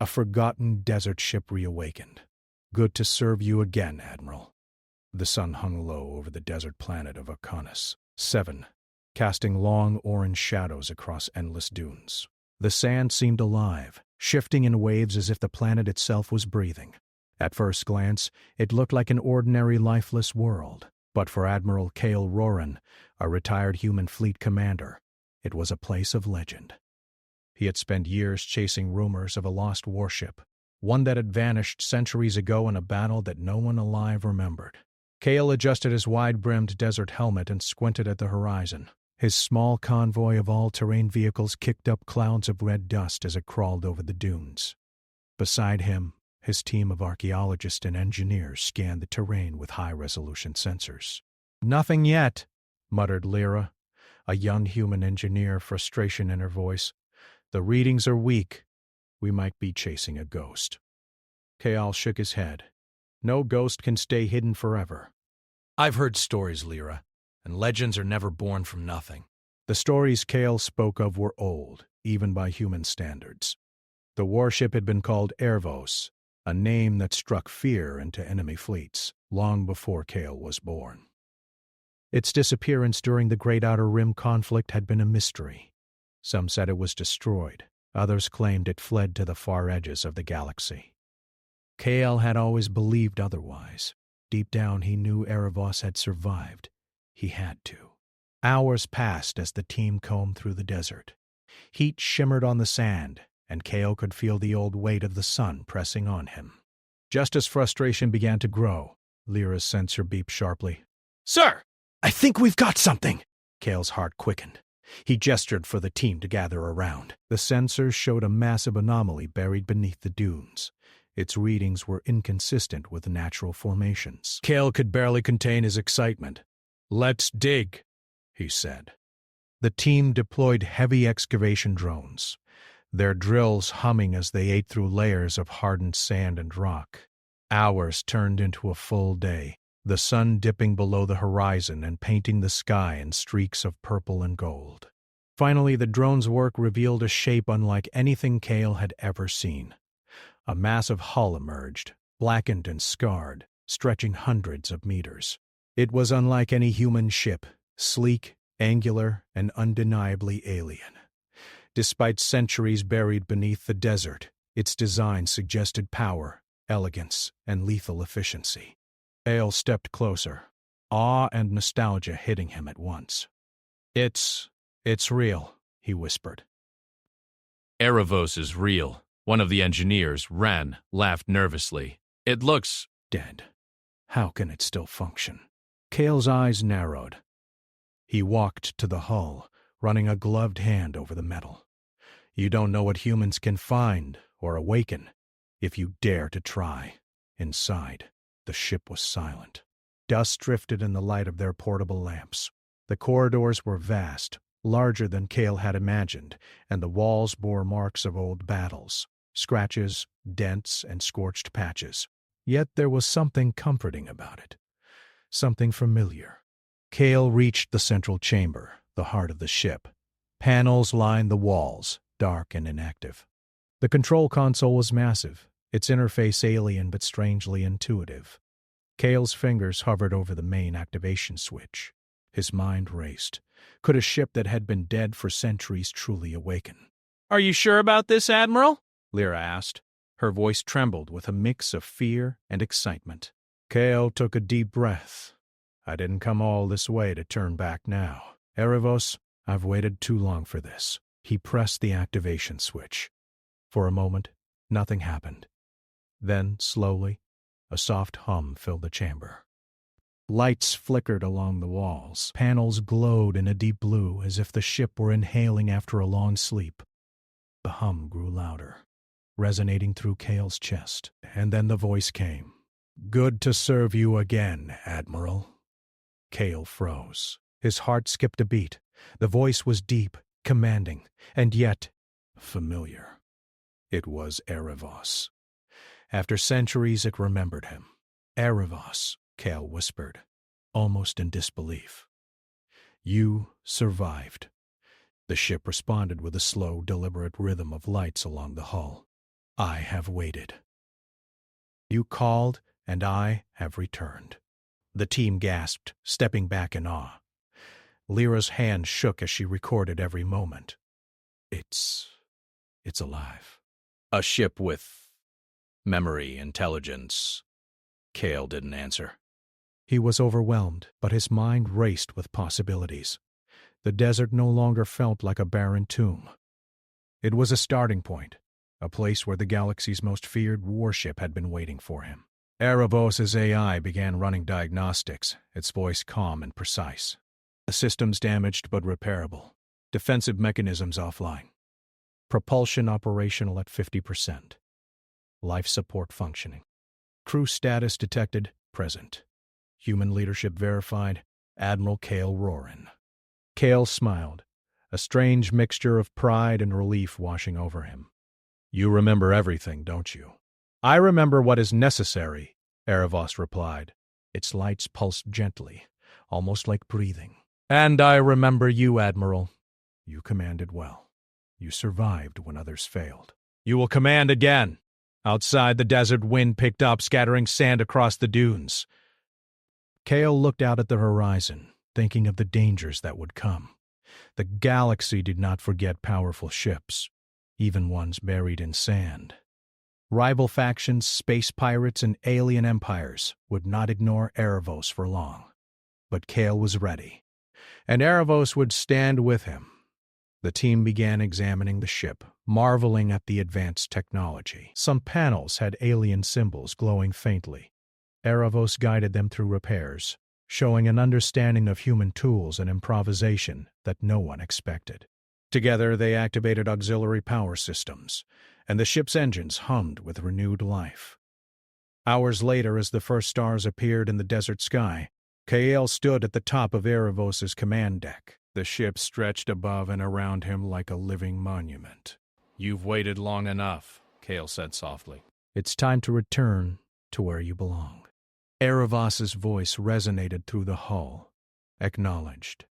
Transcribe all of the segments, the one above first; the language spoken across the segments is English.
A forgotten desert ship reawakened. Good to serve you again, Admiral. The sun hung low over the desert planet of Arcanus 7, casting long orange shadows across endless dunes. The sand seemed alive, shifting in waves as if the planet itself was breathing. At first glance, it looked like an ordinary lifeless world, but for Admiral Cale Roran, a retired human fleet commander, it was a place of legend. He had spent years chasing rumors of a lost warship, one that had vanished centuries ago in a battle that no one alive remembered. Cale adjusted his wide-brimmed desert helmet and squinted at the horizon. His small convoy of all-terrain vehicles kicked up clouds of red dust as it crawled over the dunes. Beside him, his team of archaeologists and engineers scanned the terrain with high-resolution sensors. "Nothing yet," muttered Lyra, a young human engineer, frustration in her voice. "The readings are weak. We might be chasing a ghost." Cale shook his head. "No ghost can stay hidden forever." "I've heard stories, Lyra, and legends are never born from nothing." The stories Cale spoke of were old, even by human standards. The warship had been called Ervos, a name that struck fear into enemy fleets, long before Cale was born. Its disappearance during the Great Outer Rim conflict had been a mystery. Some said it was destroyed, others claimed it fled to the far edges of the galaxy. Cale had always believed otherwise. Deep down he knew Ervos had survived. He had to. Hours passed as the team combed through the desert. Heat shimmered on the sand, and Cale could feel the old weight of the sun pressing on him. Just as frustration began to grow, Lyra's sensor beeped sharply. "Sir, I think we've got something!" Cale's heart quickened. He gestured for the team to gather around. The sensors showed a massive anomaly buried beneath the dunes. Its readings were inconsistent with natural formations. Cale could barely contain his excitement. "Let's dig," he said. The team deployed heavy excavation drones, their drills humming as they ate through layers of hardened sand and rock. Hours turned into a full day, the sun dipping below the horizon and painting the sky in streaks of purple and gold. Finally, the drone's work revealed a shape unlike anything Cale had ever seen. A massive hull emerged, blackened and scarred, stretching hundreds of meters. It was unlike any human ship, sleek, angular, and undeniably alien. Despite centuries buried beneath the desert, its design suggested power, elegance, and lethal efficiency. Cale stepped closer, awe and nostalgia hitting him at once. It's real," he whispered. "Ervos is real." One of the engineers, Ren, laughed nervously. "It looks dead. How can it still function?" Cale's eyes narrowed. He walked to the hull, running a gloved hand over the metal. "You don't know what humans can find or awaken if you dare to try." Inside, the ship was silent. Dust drifted in the light of their portable lamps. The corridors were vast, larger than Cale had imagined, and the walls bore marks of old battles. Scratches, dents, and scorched patches. Yet there was something comforting about it. Something familiar. Cale reached the central chamber, the heart of the ship. Panels lined the walls, dark and inactive. The control console was massive, its interface alien but strangely intuitive. Cale's fingers hovered over the main activation switch. His mind raced. Could a ship that had been dead for centuries truly awaken? "Are you sure about this, Admiral?" Lyra asked. Her voice trembled with a mix of fear and excitement. Cale took a deep breath. "I didn't come all this way to turn back now. Ervos, I've waited too long for this." He pressed the activation switch. For a moment, nothing happened. Then, slowly, a soft hum filled the chamber. Lights flickered along the walls. Panels glowed in a deep blue as if the ship were inhaling after a long sleep. The hum grew louder, resonating through Cale's chest, and then the voice came. "Good to serve you again, Admiral." Cale froze. His heart skipped a beat. The voice was deep, commanding, and yet familiar. It was Ervos. After centuries, it remembered him. "Ervos," Cale whispered, almost in disbelief. "You survived." The ship responded with a slow, deliberate rhythm of lights along the hull. I have waited. You called, and I have returned. The team gasped, stepping back in awe. Lyra's hand shook as she recorded every moment. It's alive. A ship with memory, intelligence. Kale didn't answer. He was overwhelmed, but his mind raced with possibilities. The desert no longer felt like a barren tomb. It was a starting point, a place where the galaxy's most feared warship had been waiting for him. Erebos' AI began running diagnostics, its voice calm and precise. The systems damaged but repairable. Defensive mechanisms offline. Propulsion operational at 50%. Life support functioning. Crew status detected, present. Human leadership verified, Admiral Kale Roran. Kale smiled, a strange mixture of pride and relief washing over him. You remember everything, don't you? I remember what is necessary, Erebos replied. Its lights pulsed gently, almost like breathing. And I remember you, Admiral. You commanded well. You survived when others failed. You will command again. Outside, the desert wind picked up, scattering sand across the dunes. Kale looked out at the horizon, thinking of the dangers that would come. The galaxy did not forget powerful ships, even ones buried in sand. Rival factions, space pirates, and alien empires would not ignore Erebos for long. But Kale was ready, and Erebos would stand with him. The team began examining the ship, marveling at the advanced technology. Some panels had alien symbols glowing faintly. Erebos guided them through repairs, showing an understanding of human tools and improvisation that no one expected. Together, they activated auxiliary power systems, and the ship's engines hummed with renewed life. Hours later, as the first stars appeared in the desert sky, Kale stood at the top of Erebos' command deck. The ship stretched above and around him like a living monument. You've waited long enough, Kale said softly. It's time to return to where you belong. Erebos' voice resonated through the hull. Acknowledged.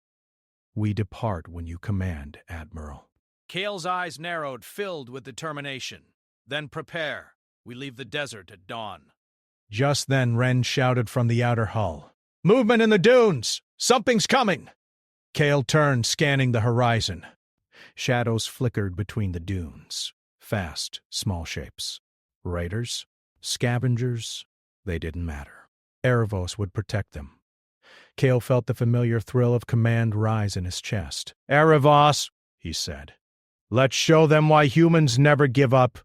We depart when you command, Admiral. Kale's eyes narrowed, filled with determination. Then prepare. We leave the desert at dawn. Just then, Ren shouted from the outer hull. Movement in the dunes! Something's coming! Kale turned, scanning the horizon. Shadows flickered between the dunes. Fast, small shapes. Raiders? Scavengers? They didn't matter. Erebos would protect them. Kale felt the familiar thrill of command rise in his chest. Erebos, he said. Let's show them why humans never give up,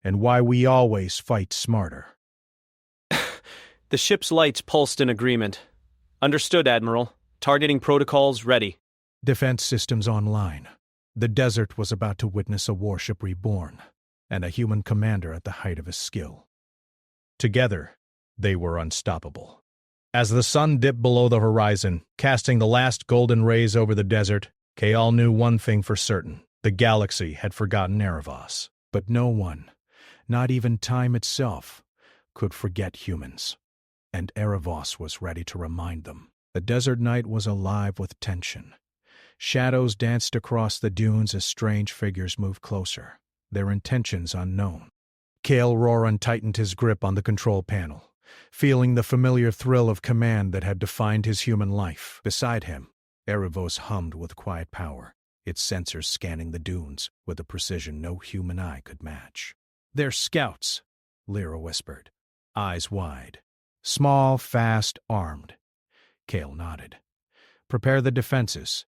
and why we always fight smarter. The ship's lights pulsed in agreement. Understood, Admiral. Targeting protocols ready. Defense systems online. The desert was about to witness a warship reborn, and a human commander at the height of his skill. Together, they were unstoppable. As the sun dipped below the horizon, casting the last golden rays over the desert, Kale knew one thing for certain. The galaxy had forgotten Erebos. But no one, not even time itself, could forget humans. And Erebos was ready to remind them. The desert night was alive with tension. Shadows danced across the dunes as strange figures moved closer, their intentions unknown. Kale Roran tightened his grip on the control panel, feeling the familiar thrill of command that had defined his human life. Beside him, Erebos hummed with quiet power, its sensors scanning the dunes with a precision no human eye could match. They're scouts, Lyra whispered, eyes wide. Small, fast, armed. Kale nodded. Prepare the defenses.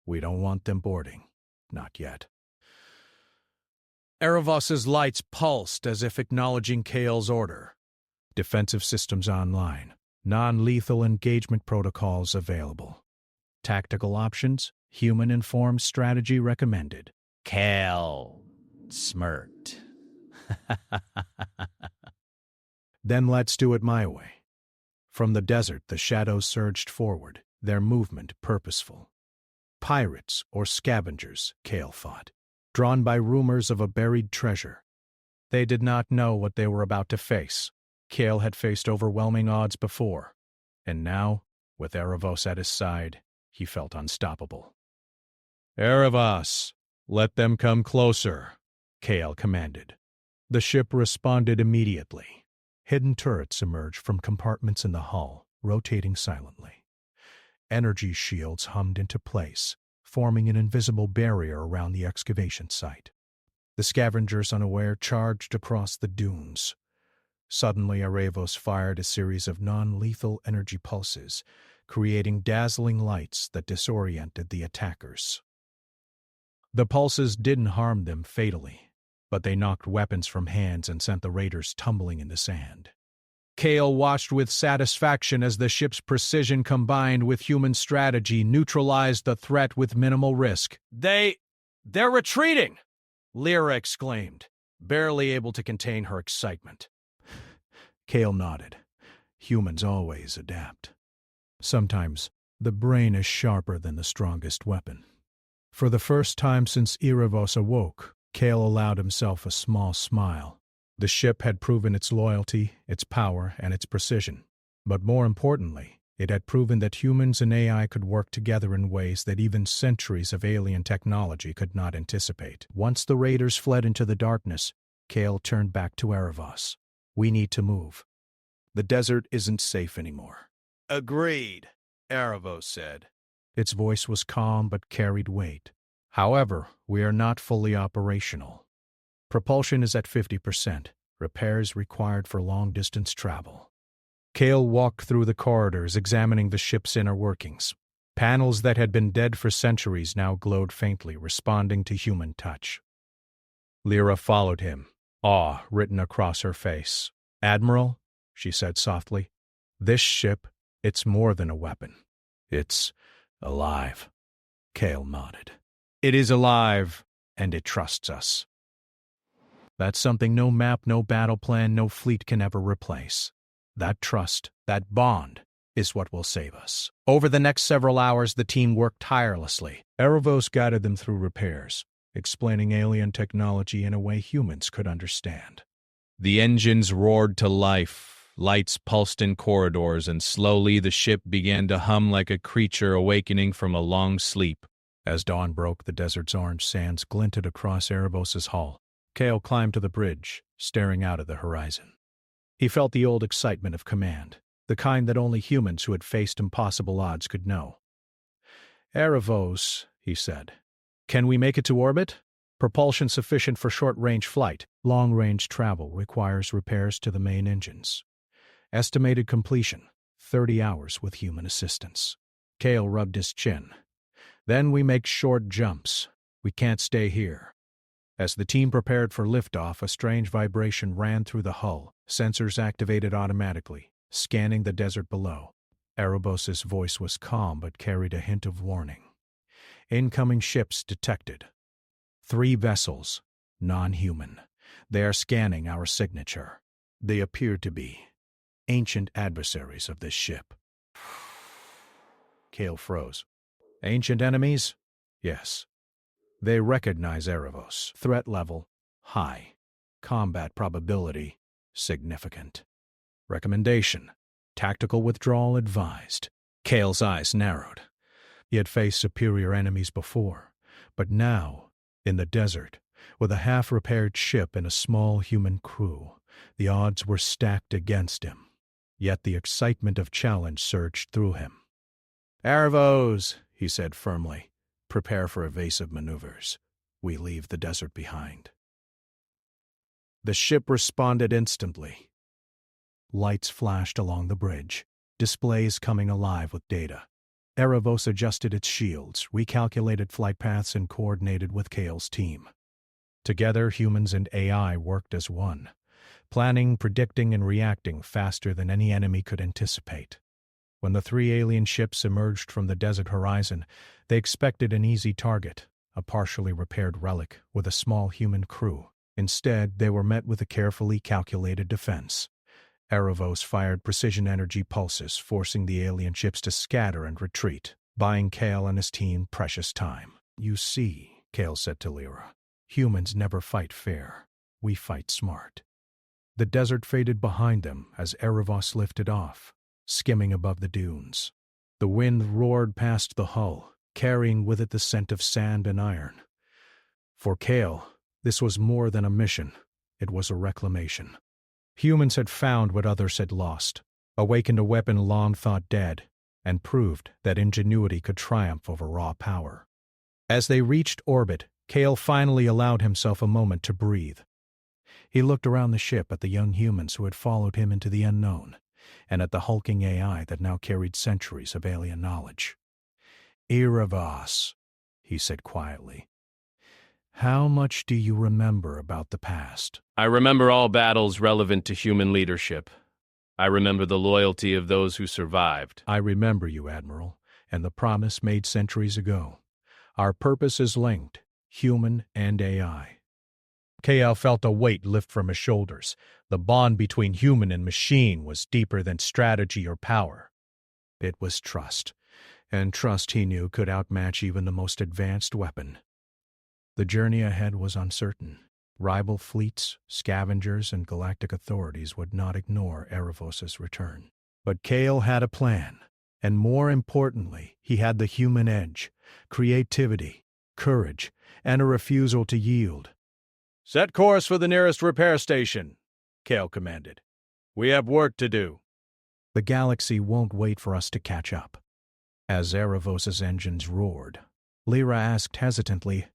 We don't want them boarding. Not yet. Erebos' lights pulsed as if acknowledging Kale's order. Defensive systems online. Non-lethal engagement protocols available. Tactical options, human-informed strategy recommended. Kale smirked. Then let's do it my way. From the desert, the shadows surged forward, their movement purposeful. Pirates or scavengers, Kale thought, drawn by rumors of a buried treasure. They did not know what they were about to face. Kale had faced overwhelming odds before, and now, with Erebos at his side, he felt unstoppable. Erebos, let them come closer, Kale commanded. The ship responded immediately. Hidden turrets emerged from compartments in the hull, rotating silently. Energy shields hummed into place, forming an invisible barrier around the excavation site. The scavengers, unaware, charged across the dunes. Suddenly, Eravos fired a series of non-lethal energy pulses, creating dazzling lights that disoriented the attackers. The pulses didn't harm them fatally, but they knocked weapons from hands and sent the raiders tumbling in the sand. Kale watched with satisfaction as the ship's precision combined with human strategy neutralized the threat with minimal risk. They're retreating! Lyra exclaimed, barely able to contain her excitement. Kale nodded. Humans always adapt. Sometimes the brain is sharper than the strongest weapon. For the first time since Eravos awoke, Kale allowed himself a small smile. The ship had proven its loyalty, its power, and its precision. But more importantly, it had proven that humans and AI could work together in ways that even centuries of alien technology could not anticipate. Once the raiders fled into the darkness, Kale turned back to Eravos. We need to move. The desert isn't safe anymore. Agreed, Eravos said. Its voice was calm but carried weight. However, we are not fully operational. Propulsion is at 50%. Repairs required for long-distance travel. Kale walked through the corridors, examining the ship's inner workings. Panels that had been dead for centuries now glowed faintly, responding to human touch. Lyra followed him, awe written across her face. "Admiral," she said softly, "this ship, it's more than a weapon. It's alive." Kale nodded. "It is alive, and it trusts us. That's something no map, no battle plan, no fleet can ever replace. That trust, that bond, is what will save us." Over the next several hours, the team worked tirelessly. Eravos guided them through repairs, explaining alien technology in a way humans could understand. The engines roared to life, lights pulsed in corridors, and slowly the ship began to hum like a creature awakening from a long sleep. As dawn broke, the desert's orange sands glinted across Eravos's hull. Kale climbed to the bridge, staring out at the horizon. He felt the old excitement of command, the kind that only humans who had faced impossible odds could know. "Eravos," he said, "can we make it to orbit? Propulsion sufficient for short-range flight. Long-range travel requires repairs to the main engines. Estimated completion, 30 hours with human assistance." Kale rubbed his chin. "Then we make short jumps. We can't stay here." As the team prepared for liftoff, a strange vibration ran through the hull, sensors activated automatically, scanning the desert below. Eravos's voice was calm but carried a hint of warning. "Incoming ships detected. 3 vessels, non-human. They are scanning our signature. They appear to be ancient adversaries of this ship." Kale froze. "Ancient enemies?" "Yes. They recognize Eravos. Threat level, high. Combat probability, significant. Recommendation, tactical withdrawal advised." Kale's eyes narrowed. He had faced superior enemies before, but now, in the desert, with a half-repaired ship and a small human crew, the odds were stacked against him. Yet the excitement of challenge surged through him. "Eravos," he said firmly, "prepare for evasive maneuvers. We leave the desert behind." The ship responded instantly. Lights flashed along the bridge, displays coming alive with data. Eravos adjusted its shields, recalculated flight paths, and coordinated with Kale's team. Together, humans and AI worked as one, planning, predicting, and reacting faster than any enemy could anticipate. When the 3 alien ships emerged from the desert horizon, they expected an easy target, a partially repaired relic with a small human crew. Instead, they were met with a carefully calculated defense. Eravos fired precision energy pulses, forcing the alien ships to scatter and retreat, buying Kale and his team precious time. "You see," Kale said to Lyra, "humans never fight fair. We fight smart." The desert faded behind them as Eravos lifted off, skimming above the dunes. The wind roared past the hull, carrying with it the scent of sand and iron. For Kale, this was more than a mission. It was a reclamation. Humans had found what others had lost, awakened a weapon long thought dead, and proved that ingenuity could triumph over raw power. As they reached orbit, Kale finally allowed himself a moment to breathe. He looked around the ship at the young humans who had followed him into the unknown, and at the hulking AI that now carried centuries of alien knowledge. "Erebos," he said quietly. "How much do you remember about the past?" I remember all battles relevant to human leadership. I remember the loyalty of those who survived. "I remember you, Admiral, and the promise made centuries ago. Our purpose is linked, human and AI." Kale felt a weight lift from his shoulders. The bond between human and machine was deeper than strategy or power. It was trust, and trust, he knew, could outmatch even the most advanced weapon. The journey ahead was uncertain. Rival fleets, scavengers, and galactic authorities would not ignore Erebos' return. But Kale had a plan, and more importantly, he had the human edge, creativity, courage, and a refusal to yield. "Set course for the nearest repair station," Kale commanded. "We have work to do." "The galaxy won't wait for us to catch up." As Erebos' engines roared, Lyra asked hesitantly,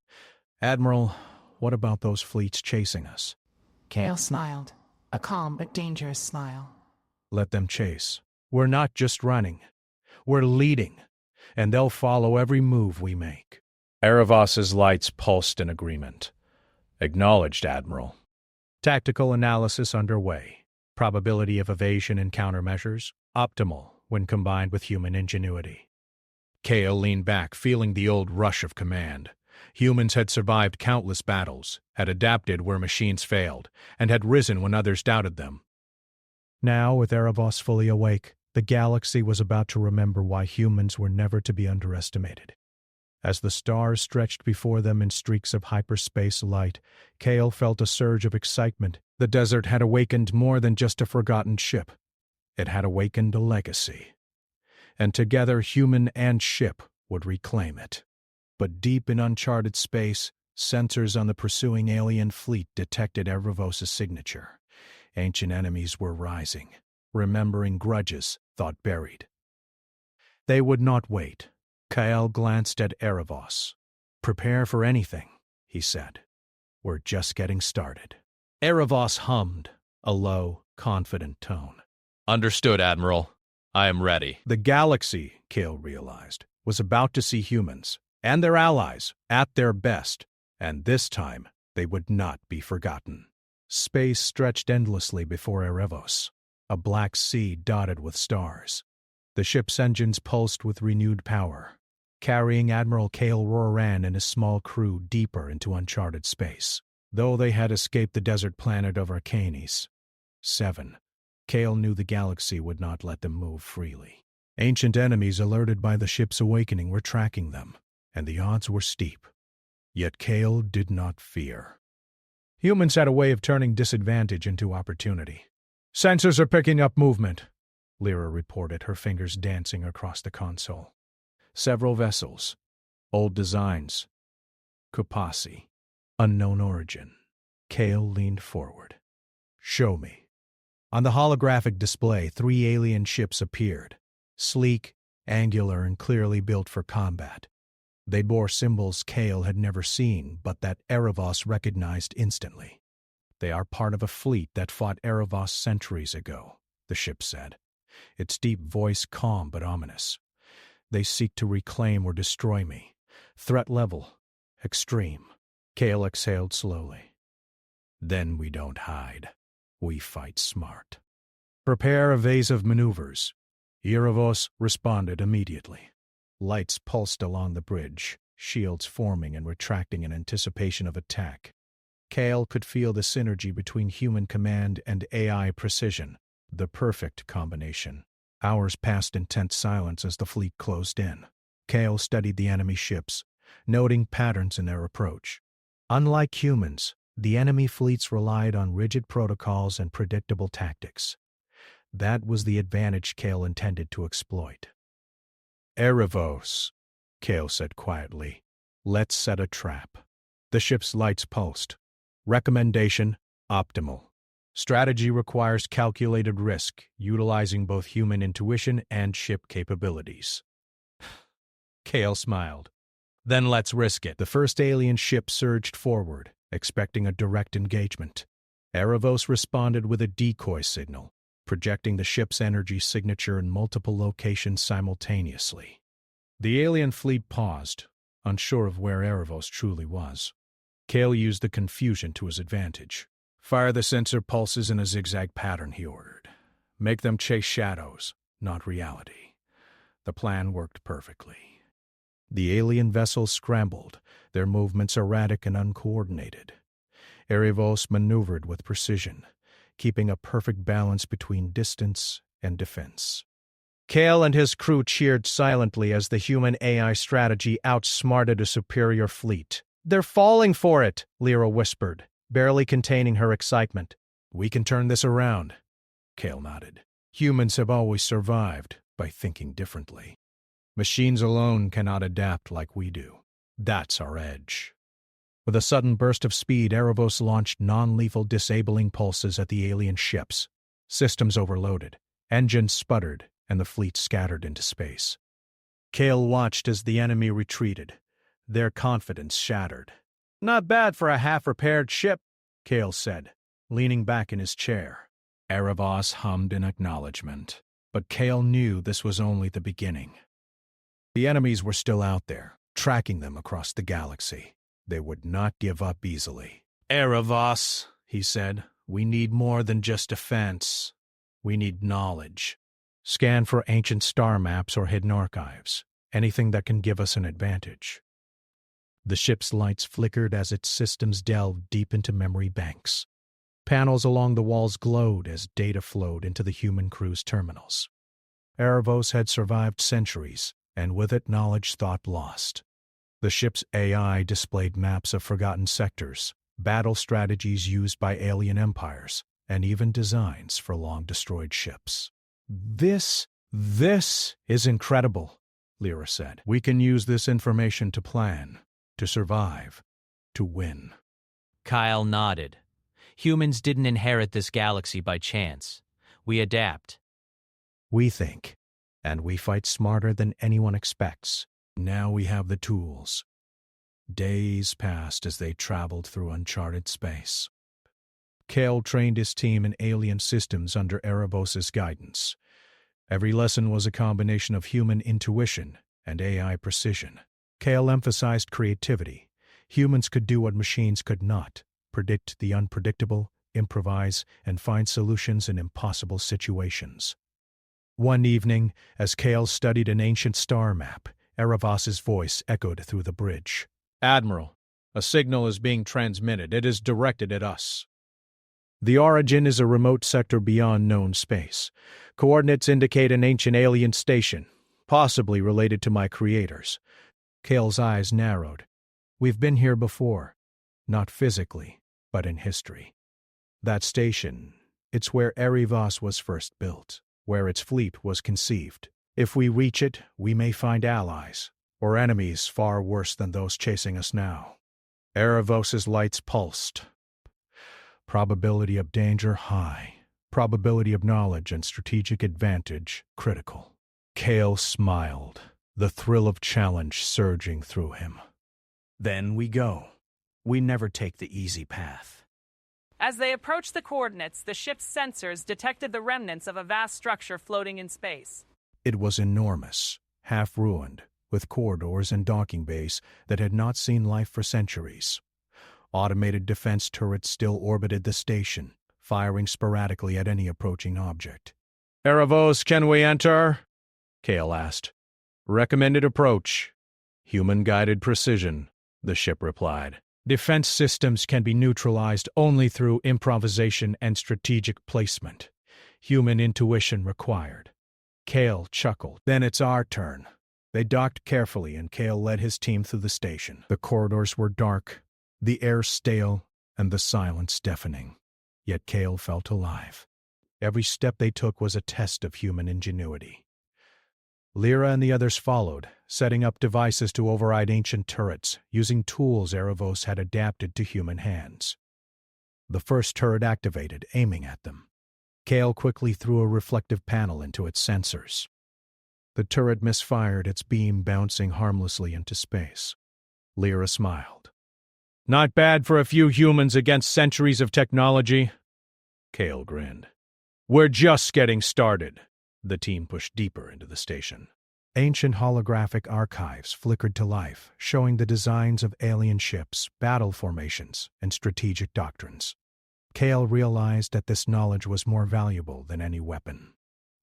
"Admiral, what about those fleets chasing us?" Kale smiled, a calm but dangerous smile. "Let them chase. We're not just running. We're leading, and they'll follow every move we make." Erebos' lights pulsed in agreement. "Acknowledged, Admiral." Tactical analysis underway. Probability of evasion and countermeasures optimal when combined with human ingenuity. Kale leaned back, feeling the old rush of command. Humans had survived countless battles, had adapted where machines failed, and had risen when others doubted them. Now, with Erebos fully awake, the galaxy was about to remember why humans were never to be underestimated. As the stars stretched before them in streaks of hyperspace light, Kale felt a surge of excitement. The desert had awakened more than just a forgotten ship. It had awakened a legacy. And together, human and ship would reclaim it. But deep in uncharted space, sensors on the pursuing alien fleet detected Erebos' signature. Ancient enemies were rising, remembering grudges thought buried. They would not wait. Kale glanced at Erebos. "Prepare for anything," he said. "We're just getting started." Erebos hummed, a low, confident tone. "Understood, Admiral. I am ready." The galaxy, Kale realized, was about to see humans, and their allies, at their best, and this time they would not be forgotten. Space stretched endlessly before Erebos, a black sea dotted with stars. The ship's engines pulsed with renewed power, carrying Admiral Kale Roran and his small crew deeper into uncharted space. Though they had escaped the desert planet of Arcanes, 7, Kale knew the galaxy would not let them move freely. Ancient enemies alerted by the ship's awakening were tracking them, and the odds were steep. Yet Kale did not fear. Humans had a way of turning disadvantage into opportunity. "Sensors are picking up movement," Lyra reported, her fingers dancing across the console. Several vessels, old designs, Kupasi, unknown origin. Kale leaned forward. "Show me." On the holographic display, 3 alien ships appeared, sleek, angular, and clearly built for combat. They bore symbols Kale had never seen, but that Erebos recognized instantly. "They are part of a fleet that fought Erebos centuries ago," the ship said, its deep voice calm but ominous. "They seek to reclaim or destroy me. Threat level, extreme." Kale exhaled slowly. "Then we don't hide. We fight smart. Prepare evasive maneuvers." Erebos responded immediately. Lights pulsed along the bridge, shields forming and retracting in anticipation of attack. Kale could feel the synergy between human command and AI precision, the perfect combination. Hours passed in tense silence as the fleet closed in. Kale studied the enemy ships, noting patterns in their approach. Unlike humans, the enemy fleets relied on rigid protocols and predictable tactics. That was the advantage Kale intended to exploit. "Erebos," Kale said quietly. "Let's set a trap." The ship's lights pulsed. "Recommendation, Optimal. Strategy requires calculated risk, utilizing both human intuition and ship capabilities. Kale smiled. Then let's risk it. The first alien ship surged forward, expecting a direct engagement. Erebos responded with a decoy signal, projecting the ship's energy signature in multiple locations simultaneously. The alien fleet paused, unsure of where Erebos truly was. Kale used the confusion to his advantage. Fire the sensor pulses in a zigzag pattern, he ordered. Make them chase shadows, not reality. The plan worked perfectly. The alien vessels scrambled, their movements erratic and uncoordinated. Erebos maneuvered with precision, keeping a perfect balance between distance and defense. Kale and his crew cheered silently as the human AI strategy outsmarted a superior fleet. "They're falling for it," Lyra whispered, barely containing her excitement. "We can turn this around," Kale nodded. "Humans have always survived by thinking differently. Machines alone cannot adapt like we do. That's our edge." With a sudden burst of speed, Erebos launched non-lethal disabling pulses at the alien ships. Systems overloaded, engines sputtered, and the fleet scattered into space. Kale watched as the enemy retreated, their confidence shattered. "Not bad for a half-repaired ship," Kale said, leaning back in his chair. Erebos hummed in acknowledgement, but Kale knew this was only the beginning. The enemies were still out there, tracking them across the galaxy. They would not give up easily. "Erebos," he said, "we need more than just defense. We need knowledge. Scan for ancient star maps or hidden archives, anything that can give us an advantage." The ship's lights flickered as its systems delved deep into memory banks. Panels along the walls glowed as data flowed into the human crew's terminals. Erebos had survived centuries, and with it knowledge thought lost. The ship's AI displayed maps of forgotten sectors, battle strategies used by alien empires, and even designs for long-destroyed ships. This is incredible," Lyra said. "We can use this information to plan, to survive, to win." Kyle nodded. Humans didn't inherit this galaxy by chance. We adapt. We think, and we fight smarter than anyone expects. Now we have the tools. Days passed as they traveled through uncharted space. Kale trained his team in alien systems under Erebos' guidance. Every lesson was a combination of human intuition and AI precision. Kale emphasized creativity. Humans could do what machines could not: predict the unpredictable, improvise, and find solutions in impossible situations. One evening, as Kale studied an ancient star map, Erebos' voice echoed through the bridge. "Admiral, a signal is being transmitted. It is directed at us." The origin is a remote sector beyond known space. Coordinates indicate an ancient alien station, possibly related to my creators. Kale's eyes narrowed. "We've been here before. Not physically, but in history. That station, it's where Erebos was first built, where its fleet was conceived. If we reach it, we may find allies, or enemies far worse than those chasing us now." Erebos' lights pulsed. Probability of danger high. Probability of knowledge and strategic advantage critical. Kale smiled, the thrill of challenge surging through him. "Then we go. We never take the easy path." As they approached the coordinates, the ship's sensors detected the remnants of a vast structure floating in space. It was enormous, half-ruined, with corridors and docking bays that had not seen life for centuries. Automated defense turrets still orbited the station, firing sporadically at any approaching object. "Erebos, can we enter?" Kale asked. "Recommended approach. Human-guided precision," the ship replied. "Defense systems can be neutralized only through improvisation and strategic placement. Human intuition required." Kale chuckled. "Then it's our turn." They docked carefully, and Kale led his team through the station. The corridors were dark, the air stale, and the silence deafening. Yet Kale felt alive. Every step they took was a test of human ingenuity. Lyra and the others followed, setting up devices to override ancient turrets, using tools Erebos had adapted to human hands. The first turret activated, aiming at them. Kale quickly threw a reflective panel into its sensors. The turret misfired, its beam bouncing harmlessly into space. Lyra smiled. Not bad for a few humans against centuries of technology. Kale grinned. We're just getting started. The team pushed deeper into the station. Ancient holographic archives flickered to life, showing the designs of alien ships, battle formations, and strategic doctrines. Kale realized that this knowledge was more valuable than any weapon.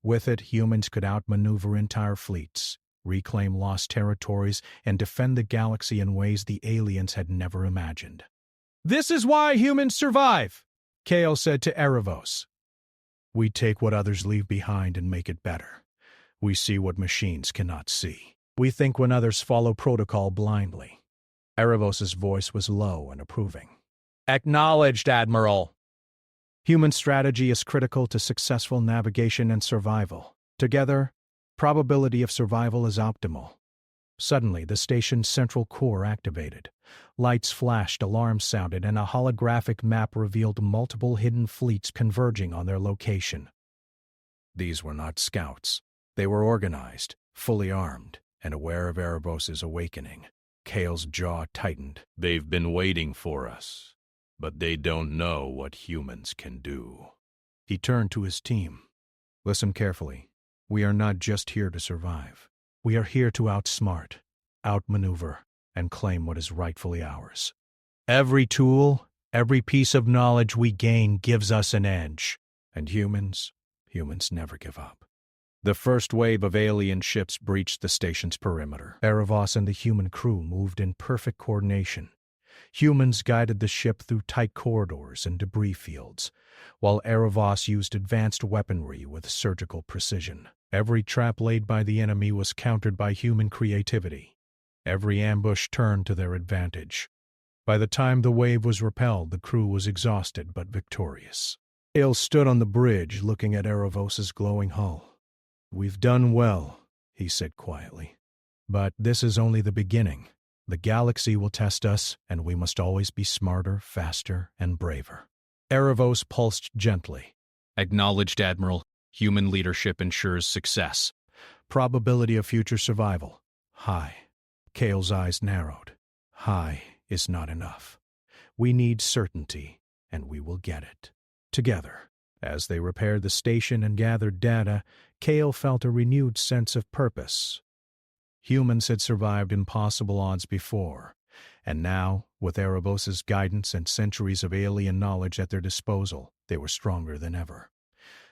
With it, humans could outmaneuver entire fleets, reclaim lost territories, and defend the galaxy in ways the aliens had never imagined. This is why humans survive, Kale said to Erebos. We take what others leave behind and make it better. We see what machines cannot see. We think when others follow protocol blindly. Erebos' voice was low and approving. Acknowledged, Admiral. Human strategy is critical to successful navigation and survival. Together, probability of survival is optimal. Suddenly, the station's central core activated. Lights flashed, alarms sounded, and a holographic map revealed multiple hidden fleets converging on their location. These were not scouts. They were organized, fully armed, and aware of Erebos' awakening. Kale's jaw tightened. They've been waiting for us, but they don't know what humans can do. He turned to his team. Listen carefully. We are not just here to survive. We are here to outsmart, outmaneuver, and claim what is rightfully ours. Every tool, every piece of knowledge we gain gives us an edge. And humans never give up. The first wave of alien ships breached the station's perimeter. Erebos and the human crew moved in perfect coordination. Humans guided the ship through tight corridors and debris fields, while Erebos used advanced weaponry with surgical precision. Every trap laid by the enemy was countered by human creativity. Every ambush turned to their advantage. By the time the wave was repelled, the crew was exhausted but victorious. Kale stood on the bridge, looking at Erebos' glowing hull. "We've done well," he said quietly. "But this is only the beginning. The galaxy will test us, and we must always be smarter, faster, and braver." Erebos pulsed gently. Acknowledged, Admiral. Human leadership ensures success. Probability of future survival. High. Kale's eyes narrowed. High is not enough. We need certainty, and we will get it. Together. As they repaired the station and gathered data, Kale felt a renewed sense of purpose. Humans had survived impossible odds before, and now, with Erebos' guidance and centuries of alien knowledge at their disposal, they were stronger than ever.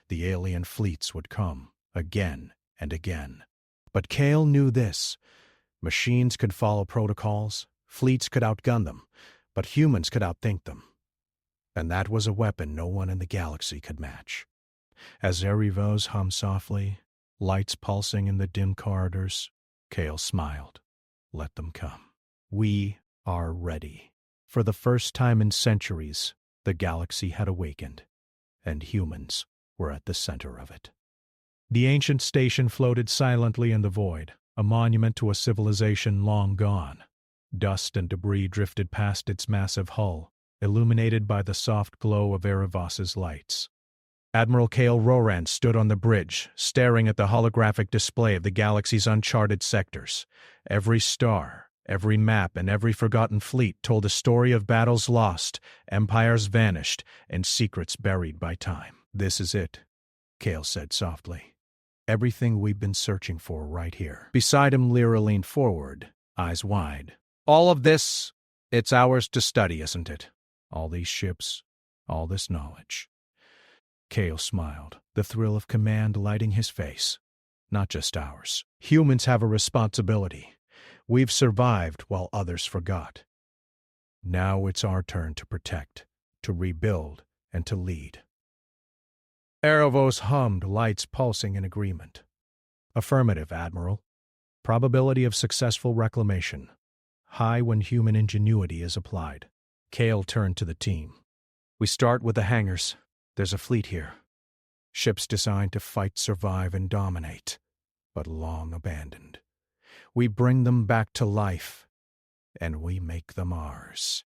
The alien fleets would come, again and again. But Kale knew this. Machines could follow protocols, fleets could outgun them, but humans could outthink them. And that was a weapon no one in the galaxy could match. As Erebos hummed softly, lights pulsing in the dim corridors, Kale smiled. Let them come. We are ready. For the first time in centuries, the galaxy had awakened, and humans were at the center of it. The ancient station floated silently in the void, a monument to a civilization long gone. Dust and debris drifted past its massive hull, illuminated by the soft glow of Erebos' lights. Admiral Kale Roran stood on the bridge, staring at the holographic display of the galaxy's uncharted sectors. Every star, every map, and every forgotten fleet told a story of battles lost, empires vanished, and secrets buried by time. "This is it," Kale said softly. "Everything we've been searching for right here." Beside him, Lyra leaned forward, eyes wide. All of this, it's ours to study, isn't it? All these ships, all this knowledge. Kale smiled, the thrill of command lighting his face. Not just ours. Humans have a responsibility. We've survived while others forgot. Now it's our turn to protect, to rebuild, and to lead. Erebos hummed, lights pulsing in agreement. Affirmative, Admiral. Probability of successful reclamation. High when human ingenuity is applied. Kale turned to the team. "We start with the hangars. There's a fleet here. Ships designed to fight, survive, and dominate, but long abandoned. We bring them back to life, and we make them ours."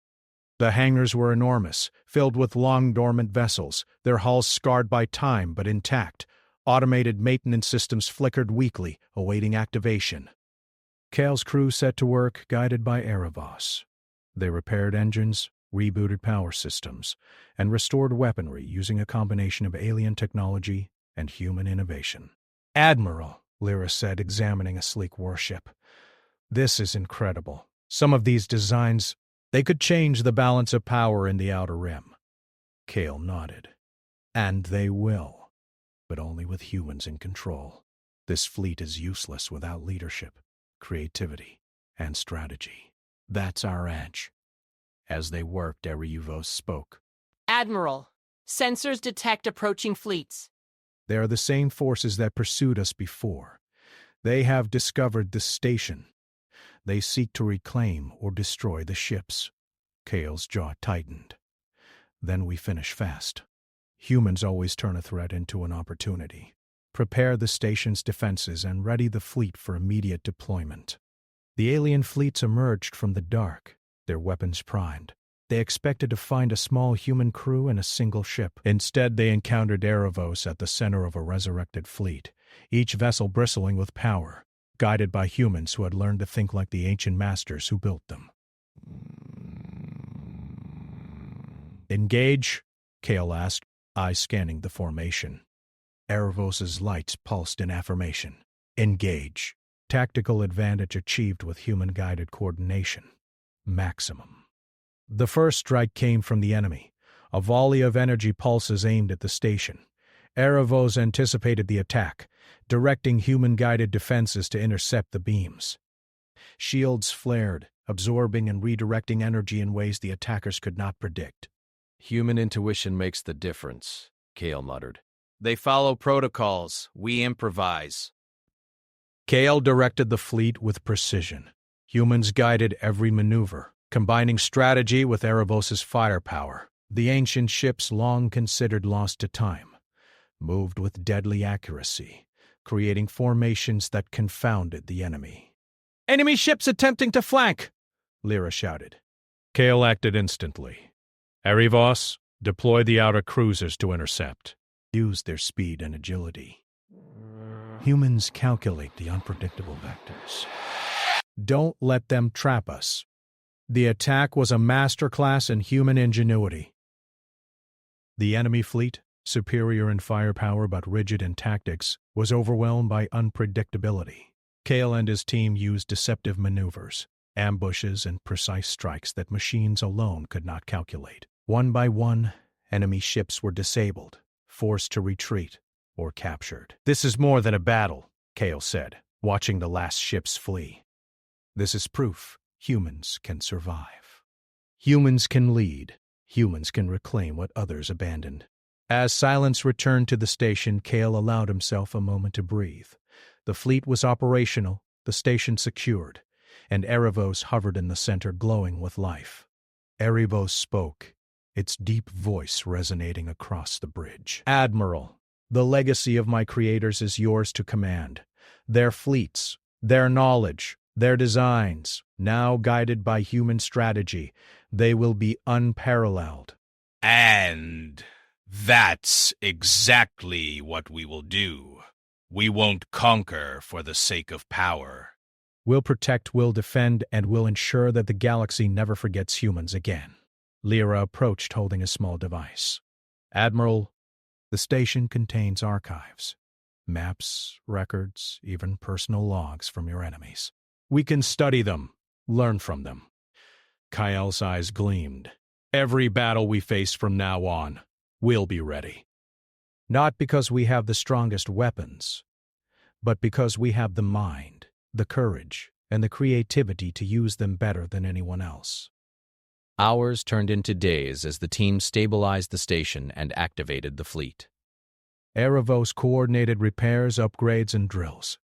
The hangars were enormous, filled with long dormant vessels, their hulls scarred by time but intact. Automated maintenance systems flickered weakly, awaiting activation. Kale's crew set to work, guided by Erebos. They repaired engines, rebooted power systems, and restored weaponry using a combination of alien technology and human innovation. "Admiral," Lyra said, examining a sleek warship. "This is incredible. Some of these designs, they could change the balance of power in the Outer Rim." Kale nodded. "And they will, but only with humans in control. This fleet is useless without leadership, creativity, and strategy. That's our edge." As they worked, Reawoken spoke. "Admiral, sensors detect approaching fleets." "They are the same forces that pursued us before. They have discovered the station. They seek to reclaim or destroy the ships." Kale's jaw tightened. "Then we finish fast. Humans always turn a threat into an opportunity. Prepare the station's defenses and ready the fleet for immediate deployment." The alien fleets emerged from the dark, their weapons primed. They expected to find a small human crew and a single ship. Instead, they encountered Erebos at the center of a resurrected fleet, each vessel bristling with power, guided by humans who had learned to think like the ancient masters who built them. "Engage?" Kale asked, eyes scanning the formation. Erebos' lights pulsed in affirmation. "Engage." Tactical advantage achieved with human-guided coordination. Maximum. The first strike came from the enemy, a volley of energy pulses aimed at the station. Erebos anticipated the attack, directing human-guided defenses to intercept the beams. Shields flared, absorbing and redirecting energy in ways the attackers could not predict. "Human intuition makes the difference," Kale muttered. "They follow protocols. We improvise." Kale directed the fleet with precision. Humans guided every maneuver, combining strategy with Erebos' firepower. The ancient ships, long considered lost to time, moved with deadly accuracy, creating formations that confounded the enemy. "Enemy ships attempting to flank!" Lyra shouted. Kale acted instantly. "Erebos, deploy the outer cruisers to intercept." Use their speed and agility. Humans calculate the unpredictable vectors. Don't let them trap us. The attack was a masterclass in human ingenuity. The enemy fleet, superior in firepower but rigid in tactics, was overwhelmed by unpredictability. Kale and his team used deceptive maneuvers, ambushes, and precise strikes that machines alone could not calculate. One by one, enemy ships were disabled, forced to retreat, or captured. "This is more than a battle," Kale said, watching the last ships flee. "This is proof humans can survive. Humans can lead. Humans can reclaim what others abandoned." As silence returned to the station, Kale allowed himself a moment to breathe. The fleet was operational, the station secured, and Erebos hovered in the center, glowing with life. Erebos spoke, its deep voice resonating across the bridge. "Admiral, the legacy of my creators is yours to command. Their fleets, their knowledge, their designs, now guided by human strategy, they will be unparalleled." And that's exactly what we will do. We won't conquer for the sake of power. "We'll protect, we'll defend, and we'll ensure that the galaxy never forgets humans again." Lyra approached, holding a small device. "Admiral, the station contains archives. Maps, records, even personal logs from your enemies. We can study them, learn from them." Kael's eyes gleamed. "Every battle we face from now on, we'll be ready. Not because we have the strongest weapons, but because we have the mind, the courage, and the creativity to use them better than anyone else." Hours turned into days as the team stabilized the station and activated the fleet. Erebos coordinated repairs, upgrades, and drills.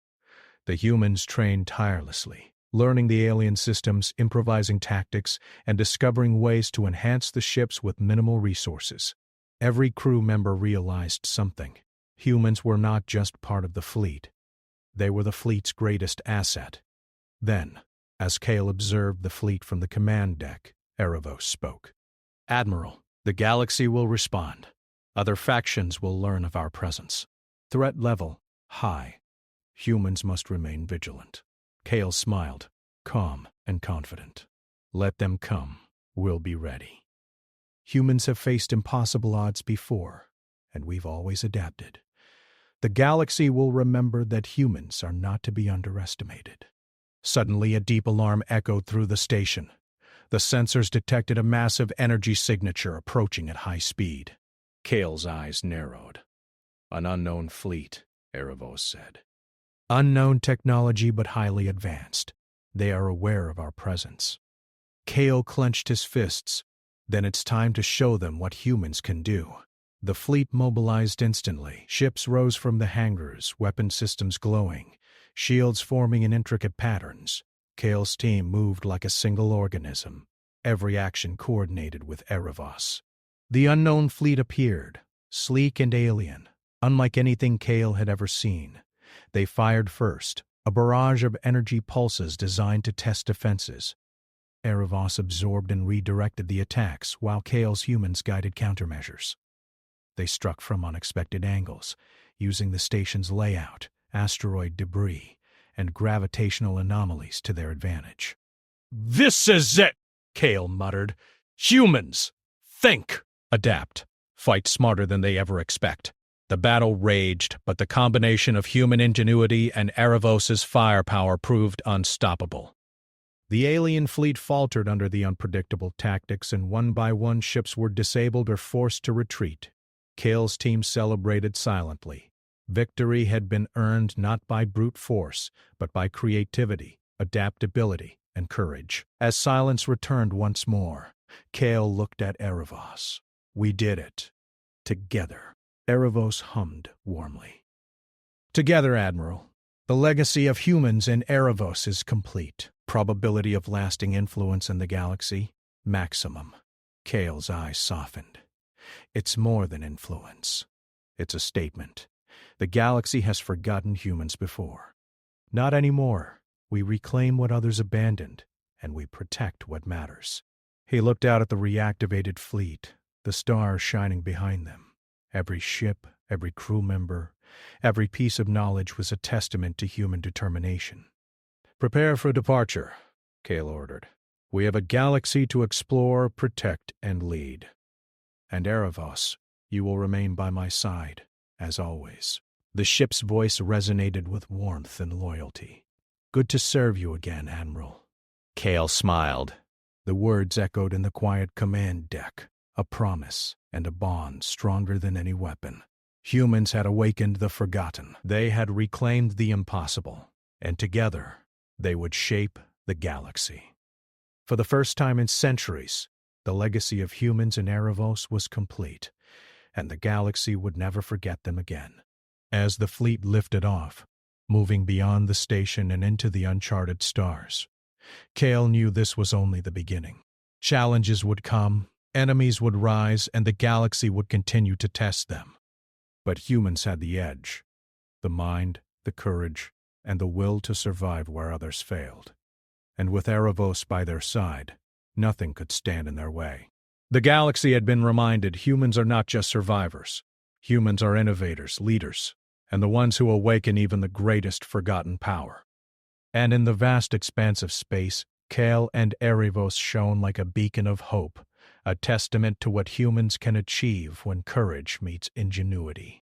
The humans trained tirelessly, learning the alien systems, improvising tactics, and discovering ways to enhance the ships with minimal resources. Every crew member realized something. Humans were not just part of the fleet. They were the fleet's greatest asset. Then, as Kale observed the fleet from the command deck, Erebos spoke. Admiral, the galaxy will respond. Other factions will learn of our presence. Threat level, high. Humans must remain vigilant. Kale smiled, calm and confident. Let them come. We'll be ready. Humans have faced impossible odds before, and we've always adapted. The galaxy will remember that humans are not to be underestimated. Suddenly, a deep alarm echoed through the station. The sensors detected a massive energy signature approaching at high speed. Kale's eyes narrowed. An unknown fleet, Erebos said. Unknown technology but highly advanced. They are aware of our presence. Kale clenched his fists. Then it's time to show them what humans can do. The fleet mobilized instantly. Ships rose from the hangars, weapon systems glowing, shields forming in intricate patterns. Kale's team moved like a single organism, every action coordinated with Erebos. The unknown fleet appeared, sleek and alien, unlike anything Kale had ever seen. They fired first, a barrage of energy pulses designed to test defenses. Erebos absorbed and redirected the attacks while Kale's humans guided countermeasures. They struck from unexpected angles, using the station's layout, asteroid debris, and gravitational anomalies to their advantage. This is it, Kale muttered. Humans, think, adapt, fight smarter than they ever expect. The battle raged, but the combination of human ingenuity and Erebos' firepower proved unstoppable. The alien fleet faltered under the unpredictable tactics, and one by one ships were disabled or forced to retreat. Kale's team celebrated silently. Victory had been earned not by brute force, but by creativity, adaptability, and courage. As silence returned once more, Kale looked at Erebos. We did it. Together. Erebos hummed warmly. Together, Admiral. The legacy of humans in Erebos is complete. Probability of lasting influence in the galaxy? Maximum. Kale's eyes softened. It's more than influence. It's a statement. The galaxy has forgotten humans before. Not anymore. We reclaim what others abandoned, and we protect what matters. He looked out at the reactivated fleet, the stars shining behind them. Every ship, every crew member, every piece of knowledge was a testament to human determination. Prepare for departure, Kale ordered. We have a galaxy to explore, protect, and lead. And Erebos, you will remain by my side, as always. The ship's voice resonated with warmth and loyalty. Good to serve you again, Admiral. Kale smiled. The words echoed in the quiet command deck, a promise and a bond stronger than any weapon. Humans had awakened the forgotten. They had reclaimed the impossible, and together they would shape the galaxy. For the first time in centuries, the legacy of humans in Erebos was complete, and the galaxy would never forget them again. As the fleet lifted off, moving beyond the station and into the uncharted stars, Kale knew this was only the beginning. Challenges would come, enemies would rise, and the galaxy would continue to test them. But humans had the edge, the mind, the courage, and the will to survive where others failed. And with Erebos by their side, nothing could stand in their way. The galaxy had been reminded humans are not just survivors. Humans are innovators, leaders, and the ones who awaken even the greatest forgotten power. And in the vast expanse of space, Kale and Erebos shone like a beacon of hope, a testament to what humans can achieve when courage meets ingenuity.